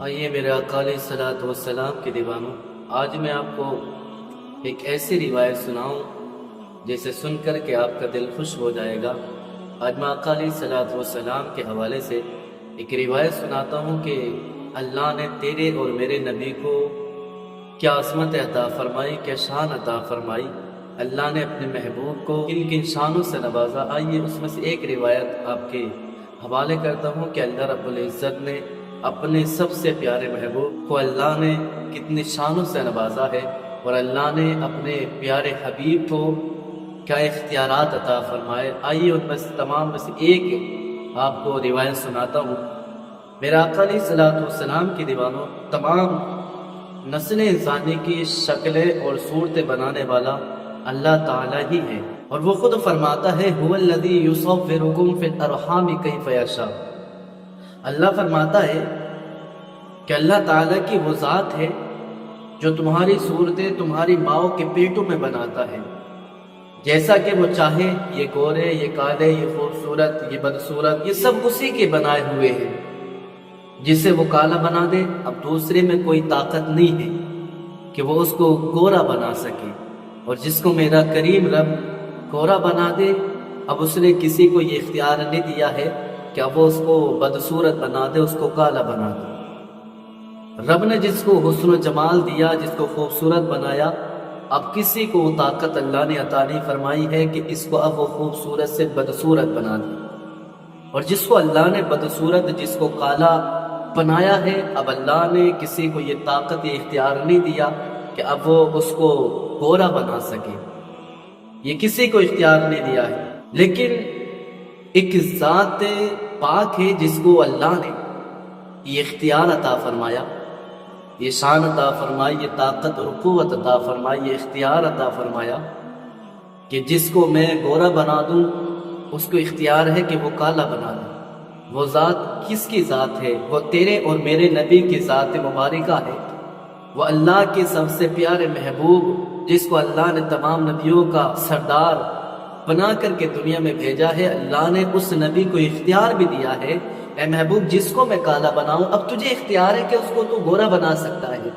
آئیے میرے آقا علیہ الصلوۃ والسلام کے دیوانوں، آج میں آپ کو ایک ایسی روایت سناؤں جیسے سن کر کے آپ کا دل خوش ہو جائے گا۔ آج میں آقا علیہ الصلوۃ والسلام کے حوالے سے ایک روایت سناتا ہوں کہ اللہ نے تیرے اور میرے نبی کو کیا عظمت عطا فرمائی، کیا شان عطا فرمائی، اللہ نے اپنے محبوب کو کن کن شانوں سے نوازا۔ آئیے اس میں سے ایک روایت آپ کے حوالے کرتا ہوں کہ اللہ رب العزت نے اپنے سب سے پیارے محبوب کو اللہ نے کتنی شانوں سے نوازا ہے، اور اللہ نے اپنے پیارے حبیب کو کیا اختیارات عطا فرمائے۔ آئیے ان میں سے تمام میں سے ایک آپ کو روایت سناتا ہوں۔ میرا آقا علیہ الصلوۃ والسلام کے دیوانوں، تمام نسل انسانی کی شکلیں اور صورتیں بنانے والا اللہ تعالیٰ ہی ہے، اور وہ خود فرماتا ہے هو الذی یصورکم فی الارحام کیف یشاء۔ اللہ فرماتا ہے کہ اللہ تعالیٰ کی وہ ذات ہے جو تمہاری صورتیں تمہاری ماؤں کے پیٹوں میں بناتا ہے جیسا کہ وہ چاہے۔ یہ گورے، یہ کالے، یہ خوبصورت، یہ بدصورت، یہ سب اسی کے بنائے ہوئے ہیں۔ جسے وہ کالا بنا دے، اب دوسرے میں کوئی طاقت نہیں ہے کہ وہ اس کو گورا بنا سکے، اور جس کو میرا کریم رب گورا بنا دے، اب اس نے کسی کو یہ اختیار نہیں دیا ہے کہ اب وہ اس کو بدصورت بنا دے، اس کو کالا بنا دے۔ رب نے جس کو حسن و جمال دیا، جس کو خوبصورت بنایا، اب کسی کو وہ طاقت اللہ نے عطا نہیں فرمائی ہے کہ اس کو اب وہ خوبصورت سے بدصورت بنا دے، اور جس کو اللہ نے بدصورت، جس کو کالا بنایا ہے، اب اللہ نے کسی کو یہ طاقت، یہ اختیار نہیں دیا کہ اب وہ اس کو گورا بنا سکے۔ یہ کسی کو اختیار نہیں دیا ہے، لیکن ایک ذات پاک ہے جس کو اللہ نے یہ اختیار عطا فرمایا، یہ شان عطا فرمائی، یہ طاقت اور قوت عطا فرمائی، یہ اختیار عطا فرمایا کہ جس کو میں گورا بنا دوں، اس کو اختیار ہے کہ وہ کالا بنا دوں۔ وہ ذات کس کی ذات ہے؟ وہ تیرے اور میرے نبی کی ذات مبارکہ ہے۔ وہ اللہ کے سب سے پیارے محبوب، جس کو اللہ نے تمام نبیوں کا سردار بنا کر کے دنیا میں بھیجا ہے، اللہ نے اس نبی کو اختیار بھی دیا ہے، اے محبوب جس کو میں کالا بناؤں، اب تجھے اختیار ہے کہ اس کو تو گورا بنا سکتا ہے۔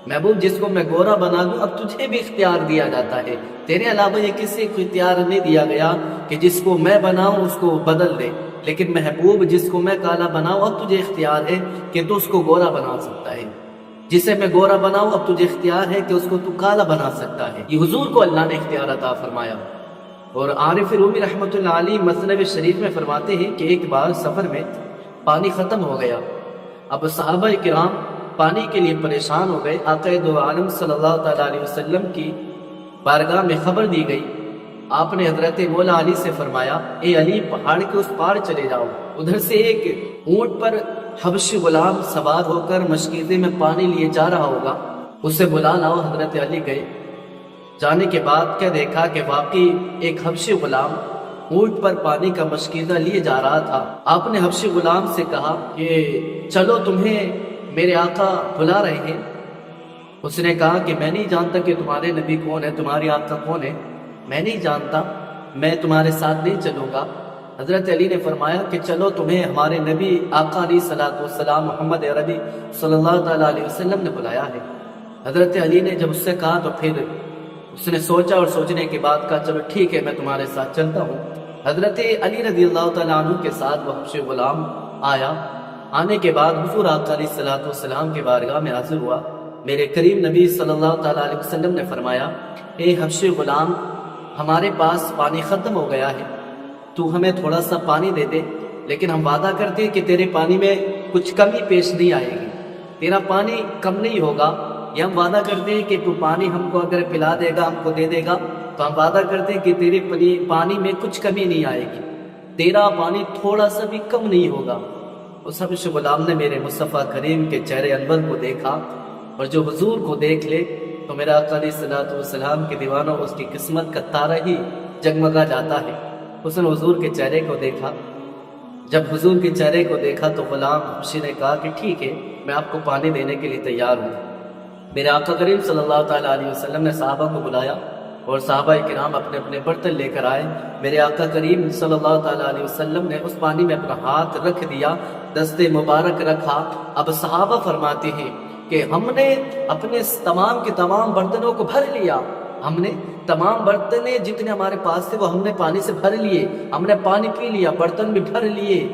محبوب جس کو میں گورا بنا دوں، اب تجھے بھی اختیار دیا جاتا ہے۔ تیرے علاوہ یہ کسی کو اختیار نہیں دیا گیا کہ جس کو میں بناؤں اس کو بدل دے، لیکن محبوب جس کو میں کالا بناؤں، اب تجھے اختیار ہے کہ تو اس کو گورا بنا سکتا ہے۔ جسے میں گورا بناؤں، اب تجھے اختیار ہے کہ اس کو تو کالا بنا سکتا ہے۔ یہ حضور کو اللہ نے اختیار عطا فرمایا۔ اور عارف رومی رحمۃ اللہ علیہ مثنوی شریف میں فرماتے ہیں کہ ایک بار سفر میں پانی ختم ہو گیا۔ اب صحابہ کرام پانی کے لیے پریشان ہو گئے۔ آقا دو عالم صلی اللہ تعالیٰ علیہ وسلم کی بارگاہ میں خبر دی گئی۔ آپ نے حضرت مولا علی سے فرمایا، اے علی، پہاڑ کے اس پار چلے جاؤ، ادھر سے ایک اونٹ پر حبشی غلام سوار ہو کر مشکیزے میں پانی لیے جا رہا ہوگا، اسے بلا لاؤ۔ حضرت علی گئے۔ جانے کے بعد کیا دیکھا کہ واقعی ایک حبشی غلام اونٹ پر پانی کا مشکیزہ لیے جا رہا تھا۔ آپ نے حبشی غلام سے کہا کہ چلو، تمہیں میرے آقا بلا رہے ہیں۔ اس نے کہا کہ میں نہیں جانتا کہ تمہارے نبی کون ہے، تمہاری آقا کون ہے، میں نہیں جانتا، میں تمہارے ساتھ نہیں چلوں گا۔ حضرت علی نے فرمایا کہ چلو، تمہیں ہمارے نبی آقا علیہ الصلوۃ والسلام محمد عربی صلی اللہ تعالیٰ علیہ وسلم نے بلایا ہے۔ حضرت علی نے جب اس سے کہا تو پھر اس نے سوچا، اور سوچنے کے بعد کہا چلو ٹھیک ہے، میں تمہارے ساتھ چلتا ہوں۔ حضرت علی رضی اللہ تعالیٰ عنہ کے ساتھ وہ حبشی غلام آیا۔ آنے کے بعد حضور آقا علیہ الصلوۃ والسلام کے بارگاہ میں حاضر ہوا۔ میرے کریم نبی صلی اللہ تعالیٰ علیہ وسلم نے فرمایا، اے حبشی غلام، ہمارے پاس پانی ختم ہو گیا ہے، تو ہمیں تھوڑا سا پانی دے دے، لیکن ہم وعدہ کرتے ہیں کہ تیرے پانی میں کچھ کمی پیش نہیں آئے گی، تیرا پانی کم نہیں ہوگا۔ یہ ہم وعدہ کرتے ہیں کہ تو پانی ہم کو اگر پلا دے گا، ہم کو دے دے گا، تو ہم وعدہ کرتے ہیں کہ تیرے پانی میں کچھ کمی نہیں آئے گی، تیرا پانی تھوڑا سا بھی کم نہیں ہوگا۔ اس حبشی غلام نے میرے مصطفیٰ کریم کے چہرے انور کو دیکھا، اور جو حضور کو دیکھ لے تو میرا آقا علیہ الصلوۃ والسلام کے دیوانوں، اس کی قسمت کا تارا ہی جگمگا جاتا ہے۔ اس نے حضور کے چہرے کو دیکھا۔ جب حضور کے چہرے کو دیکھا تو غلام حبشی نے کہا کہ ٹھیک ہے، میں آپ کو پانی دینے کے لیے تیار ہوں۔ میرے آقا کریم صلی اللہ تعالیٰ علیہ وسلم نے صحابہ کو بلایا، اور صحابہ کرام اپنے اپنے برتن لے کر آئے۔ میرے آقا کریم صلی اللہ تعالیٰ علیہ وسلم نے اس پانی میں اپنا ہاتھ رکھ دیا دست مبارک رکھا۔ اب صحابہ فرماتے ہیں کہ ہم نے اپنے تمام کے تمام برتنوں کو بھر لیا، ہم نے تمام برتنیں جتنے ہمارے پاس تھے وہ ہم نے پانی سے بھر لیے، ہم نے پانی پی لیا، برتن بھی بھر لیے۔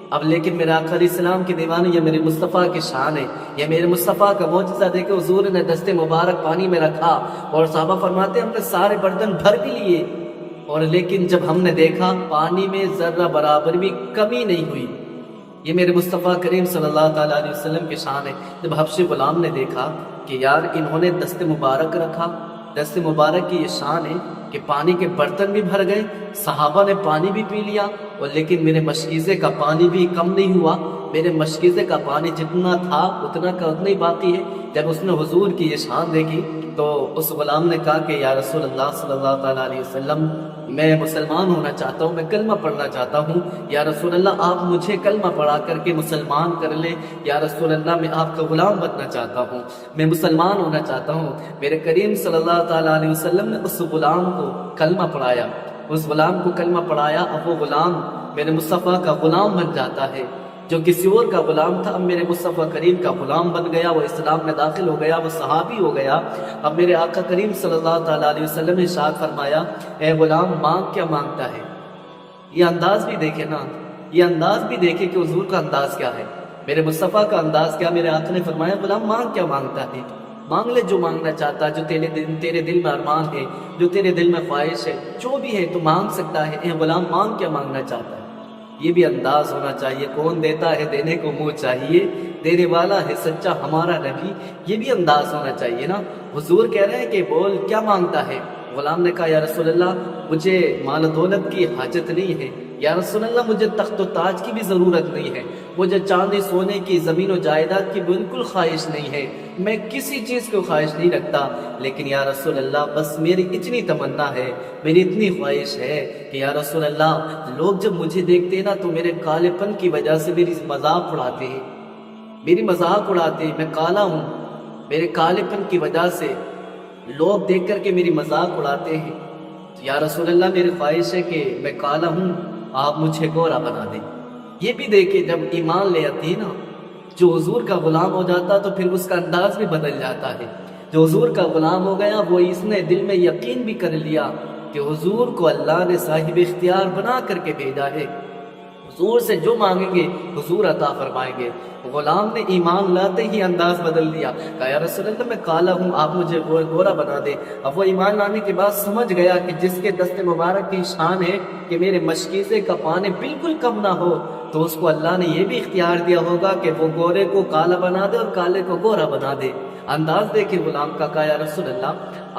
اب لیکن میرے آقا علیہ السلام کے دیوانے، یہ میرے مصطفیٰ کی شان ہے، یہ میرے مصطفیٰ کا معجزہ دیکھے حضور نے دست مبارک پانی میں رکھا اور صحابہ فرماتے ہیں ہم نے سارے برتن بھر بھی لیے، اور لیکن جب ہم نے دیکھا پانی میں ذرہ برابر بھی کمی نہیں ہوئی۔ یہ میرے مصطفیٰ کریم صلی اللہ تعالیٰ علیہ وسلم کی شان ہے۔ جب حبشی غلام نے دیکھا کہ یار انہوں نے دست مبارک رکھا، دست مبارک کی یہ شان ہے کہ پانی کے برتن بھی بھر گئے، صحابہ نے پانی بھی پی لیا، اور لیکن میرے مشکیزے کا پانی بھی کم نہیں ہوا، میرے مشکیزے کا پانی جتنا تھا اتنا کا اتنا ہی باقی ہے۔ جب اس نے حضور کی یہ شان دیکھی تو اس غلام نے کہا کہ یا رسول اللہ صلی اللہ تعالیٰ علیہ وسلم، میں مسلمان ہونا چاہتا ہوں، میں کلمہ پڑھنا چاہتا ہوں، یا رسول اللہ آپ مجھے کلمہ پڑھا کر کے مسلمان کر لیں، یا رسول اللہ میں آپ کا غلام بننا چاہتا ہوں، میں مسلمان ہونا چاہتا ہوں۔ میرے کریم صلی اللہ تعالیٰ علیہ وسلم نے اس غلام کو کلمہ پڑھایا، اس غلام کو کلمہ پڑھایا، اب وہ غلام میرے مصطفیٰ کا غلام بن جاتا ہے۔ جو کسی اور کا غلام تھا اب میرے مصطفیٰ کریم کا غلام بن گیا، وہ اسلام میں داخل ہو گیا، وہ صحابی ہو گیا۔ اب میرے آقا کریم صلی اللہ تعالیٰ علیہ وسلم نے ارشاد فرمایا، اے غلام مانگ کیا مانگتا ہے؟ یہ انداز بھی دیکھے نا، یہ انداز بھی دیکھے کہ حضور کا انداز کیا ہے، میرے مصطفیٰ کا انداز کیا۔ میرے آقا نے فرمایا غلام مانگ کیا مانگتا ہے؟ مانگ لے جو مانگنا چاہتا، جو تیرے دل میں ارمان ہے، جو تیرے دل میں خواہش ہے، جو بھی ہے تو مانگ سکتا ہے۔ اے غلام مانگ کیا مانگنا چاہتا ہے؟ یہ بھی انداز ہونا چاہیے، کون دیتا ہے دینے کو منہ چاہیے، دینے والا ہے سچا ہمارا نبی، یہ بھی انداز ہونا چاہیے نا۔ حضور کہہ رہے ہیں کہ بول کیا مانگتا ہے؟ غلام نے کہا یا رسول اللہ مجھے مال و دولت کی حاجت نہیں ہے، یا رسول اللہ مجھے تخت و تاج کی بھی ضرورت نہیں ہے، مجھے چاندی سونے کی زمین و جائیداد کی بالکل خواہش نہیں ہے، میں کسی چیز کو خواہش نہیں رکھتا، لیکن یا رسول اللہ بس میری اتنی تمنا ہے، میری اتنی خواہش ہے کہ یا رسول اللہ لوگ جب مجھے دیکھتے ہیں نا تو میرے کالے پن کی وجہ سے میری مذاق اڑاتے ہیں، میری مذاق اڑاتے ہیں، میں کالا ہوں، میرے کالے پن کی وجہ سے لوگ دیکھ کر کے میری مذاق اڑاتے ہیں، تو یا رسول اللہ میری خواہش ہے کہ میں کالا ہوں، آپ مجھے گورا بنا دیں۔ یہ بھی دیکھیں جب ایمان لے آتی ہے نا، جو حضور کا غلام ہو جاتا تو پھر اس کا انداز بھی بدل جاتا ہے۔ جو حضور کا غلام ہو گیا وہ اس نے دل میں یقین بھی کر لیا کہ حضور کو اللہ نے صاحب اختیار بنا کر کے بھیجا ہے، حضور سے جو مانگیں گے حضور عطا فرمائیں گے۔ غلام نے ایمان لاتے ہی انداز بدل دیا، کہا یا رسول اللہ میں کالا ہوں، آپ مجھے گورا بنا دیں۔ اب وہ ایمان لانے کے بعد سمجھ گیا کہ جس کے دست مبارک کی شان ہے کہ میرے مشکیزے کا پانی بالکل کم نہ ہو، تو اس کو اللہ نے یہ بھی اختیار دیا ہوگا کہ وہ گورے کو کالا بنا دے اور کالے کو گورا بنا دے۔ انداز دیکھیں غلام کا، کہا یا رسول اللہ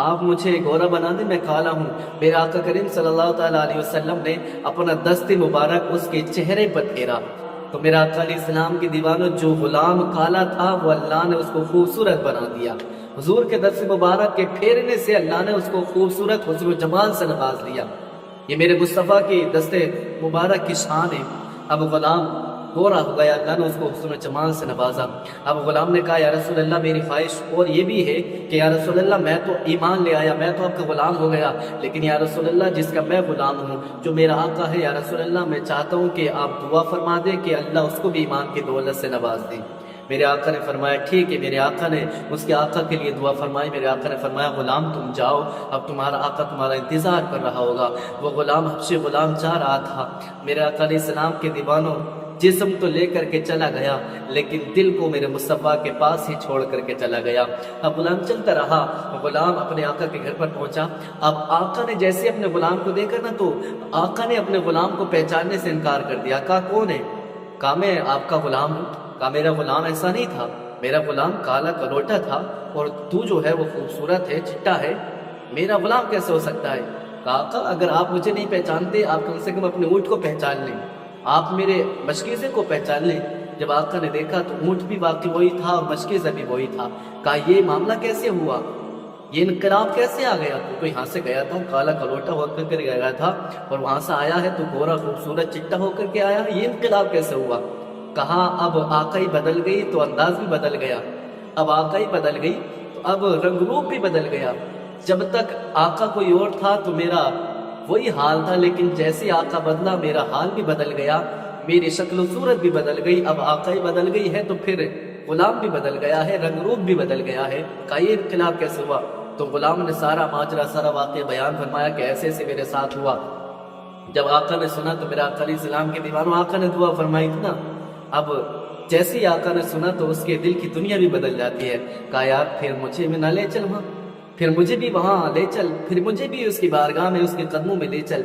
آپ مجھے گورا بنا دیں، میں کالا ہوں۔ میرے آقا کریم صلی اللہ تعالیٰ علیہ وسلم نے اپنا دست مبارک اس کے چہرے پر پھیرا، تو میرا آقا علیہ السلام کے دیوانوں جو غلام کالا تھا وہ اللہ نے اس کو خوبصورت بنا دیا۔ حضور کے دست مبارک کے پھیرنے سے اللہ نے اس کو خوبصورت حسن و جمال سے نواز لیا۔ یہ میرے مصطفیٰ کی دست مبارک کی شان ہے۔ اب غلام گورا ہو گیا، اللہ نے اس کو حسن و جمال سے نوازا۔ اب غلام نے کہا یا رسول اللہ میری خواہش اور یہ بھی ہے کہ یا رسول اللہ میں تو ایمان لے آیا، میں تو آپ کا غلام ہو گیا، لیکن یا رسول اللہ جس کا میں غلام ہوں، جو میرا آقا ہے، یا رسول اللہ میں چاہتا ہوں کہ آپ دعا فرما دیں کہ اللہ اس کو بھی ایمان کی دولت سے نواز دیں۔ میرے آقا نے فرمایا ٹھیک ہے۔ میرے آقا نے اس کے آقا کے لیے دعا فرمائی۔ میرے آقا نے فرمایا غلام تم جاؤ، اب تمہارا آقا تمہارا انتظار کر رہا ہوگا۔ وہ غلام حبشی غلام جا رہا تھا، میرے آقا علیہ السلام کے دیوانوں جسم تو لے کر کے چلا گیا لیکن دل کو میرے مصطفیٰ کے پاس ہی چھوڑ کر کے چلا گیا۔ اب غلام چلتا رہا، غلام اپنے آقا کے گھر پر پہنچا۔ اب آقا نے جیسے اپنے غلام کو دیکھا نا تو آقا نے اپنے غلام کو پہچاننے سے انکار کر دیا۔ کہا کون ہے؟ کہا میں آپ کا غلام ہوں۔ کہا میرا غلام ایسا نہیں تھا، میرا غلام کالا کلوٹا تھا اور تو جو ہے وہ خوبصورت ہے، چٹا ہے، میرا غلام کیسے ہو سکتا ہے؟ کہا آقا اگر آپ مجھے نہیں پہچانتے آپ کم سے کم اپنے اونٹ کو پہچان لیں، آپ میرے مشکیزے کو پہچان لیں۔ جب آقا نے دیکھا تو اونٹ بھی باقی وہی تھا اور مشکیزہ بھی وہی تھا۔ کہا یہ معاملہ کیسے ہوا، یہ انقلاب کیسے آ گیا؟ تو یہاں سے گیا تھا کالا کلوٹا ہو کر کے گیا تھا اور وہاں سے آیا ہے تو گورا خوبصورت چٹا ہو کر کے آیا، یہ انقلاب کیسے ہوا؟ کہا اب آقا ہی بدل گئی تو انداز بھی بدل گیا، اب آقا ہی بدل گئی تو اب رنگ روپ بھی بدل گیا۔ جب تک آقا کوئی اور تھا تو میرا وہی حال تھا، لیکن جیسے آقا بدلا میرا حال بھی بدل گیا، میری شکل و صورت بھی بدل گئی، اب آقا ہی بدل گئی ہے تو پھر غلام بھی بدل گیا ہے، رنگ روپ بھی بدل گیا ہے، کا یہ انقلاب کیسے ہوا؟ تو غلام نے سارا ماجرا، سارا واقعہ بیان فرمایا کہ ایسے ایسے میرے ساتھ ہوا۔ جب آقا نے سنا تو میرا آقا علیہ السلام کے دیوانوں، آقا نے دعا فرمائی تھی نا، اب جیسے ہی آقا نے سنا تو اس کے دل کی دنیا بھی بدل جاتی ہے۔ کہا یار پھر مجھے میں نہ لے چل وہاں، پھر مجھے بھی وہاں لے چل، پھر مجھے بھی اس کی بارگاہ میں، اس کے قدموں میں لے چل،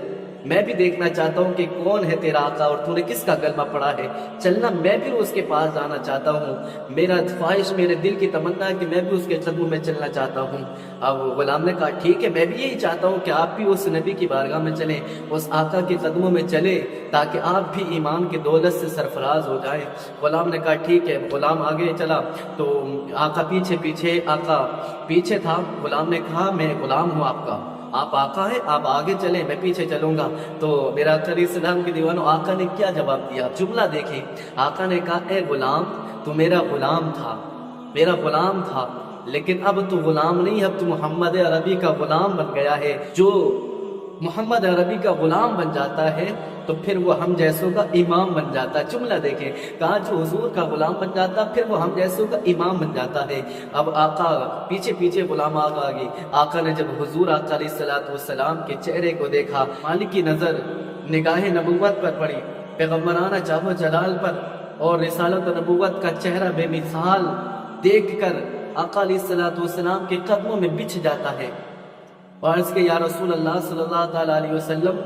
میں بھی دیکھنا چاہتا ہوں کہ کون ہے تیرا آقا اور تو نے کس کا کلمہ پڑھا ہے، چلنا میں بھی اس کے پاس جانا چاہتا ہوں، میرا خواہش، میرے دل کی تمنا ہے کہ میں بھی اس کے قدموں میں چلنا چاہتا ہوں۔ اب غلام نے کہا ٹھیک ہے، میں بھی یہی چاہتا ہوں کہ آپ بھی اس نبی کی بارگاہ میں چلیں، اس آقا کے قدموں میں چلیں، تاکہ آپ بھی ایمان کی دولت سے سرفراز ہو جائیں۔ غلام نے کہا ٹھیک ہے، غلام آگے چلا تو آقا آقا پیچھے تھا۔ غلام نے کہا میں غلام ہوں آپ کا، آپ آقا ہیں، آپ آگے چلیں، میں پیچھے چلوں گا۔ تو میرا آقا علیہ السلام کے دیوانوں، آقا نے کیا جواب دیا، جملہ دیکھیں۔ آقا نے کہا اے غلام، تو میرا غلام تھا، میرا غلام تھا، لیکن اب تو غلام نہیں، اب تو محمد عربی کا غلام بن گیا ہے۔ جو محمد عربی کا غلام بن جاتا ہے تو پھر وہ ہم جیسوں کا امام بن جاتا ہے۔ جملہ دیکھیں، کہا جو حضور کا غلام بن جاتا پھر وہ ہم جیسوں کا امام بن جاتا ہے۔ اب آقا پیچھے پیچھے غلام آگے، آقا نے جب حضور آقا علیہ السلام کے چہرے کو دیکھا، مالک کی نظر نگاہ نبوت پر پڑی، پیغمبرانہ جاہ و جلال پر، اور رسالت و نبوت کا چہرہ بے مثال دیکھ کر آقا علیہ السلام کے قدموں میں بچھ جاتا ہے، اور اس کے یا رسول اللہ صلی اللہ تعالیٰ علیہ وسلم،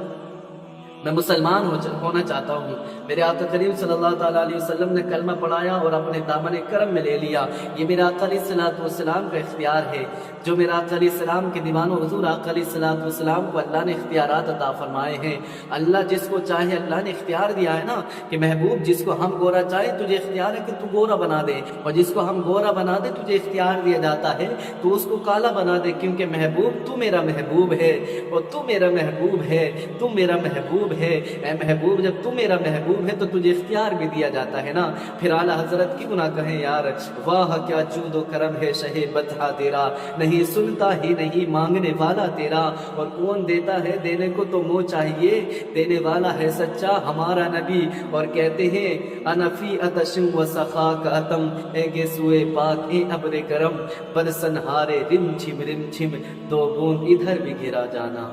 میں مسلمان ہونا چاہتا ہوں۔ میرے آقا کریم صلی اللہ تعالیٰ علیہ وسلم نے کلمہ پڑھایا اور اپنے دامن کرم میں لے لیا۔ یہ میرے آقا علیہ السلام کا اختیار ہے، جو میرے آقا علیہ السلام کے دیوانوں، حضور آقا علیہ السلام کو اللہ نے اختیارات عطا فرمائے ہیں۔ اللہ جس کو چاہے اللہ نے اختیار دیا ہے نا، کہ محبوب جس کو ہم گورا چاہے تجھے اختیار ہے کہ تو گورا بنا دے، اور جس کو ہم گورا بنا دے تجھے اختیار دیا جاتا ہے تو اس کو کالا بنا دے، کیونکہ محبوب تو میرا محبوب ہے، اور تو میرا محبوب ہے، تو میرا محبوب ہے۔ اے محبوب جب تو میرا محبوب ہے تو تجھے اختیار بھی دیا جاتا ہے نا، پھر اعلیٰ حضرت کیوں نہ کہیں یار واہ کیا جود و کرم ہے شہ بطحہ تیرا، نہیں سنتا ہی نہیں مانگنے والا تیرا، اور کون دیتا ہے دینے کو تو منہ چاہیے، دینے والا ہے سچا ہمارا نبی۔ اور کہتے ہیں انا فی عطش و سخا کا اتم، اے گیسوئے پاک اے ابر کرم، برسن ہارے رم چھم دو بوند ادھر بھی گرا جانا۔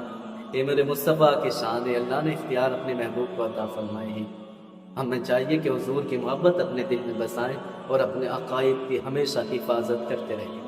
اے میرے مصطفیٰ کی شان ہے، اللہ نے اختیار اپنے محبوب کو عطا فرمائے ہیں۔ ہمیں چاہیے کہ حضور کی محبت اپنے دل میں بسائیں اور اپنے عقائد کی ہمیشہ حفاظت کرتے رہیں۔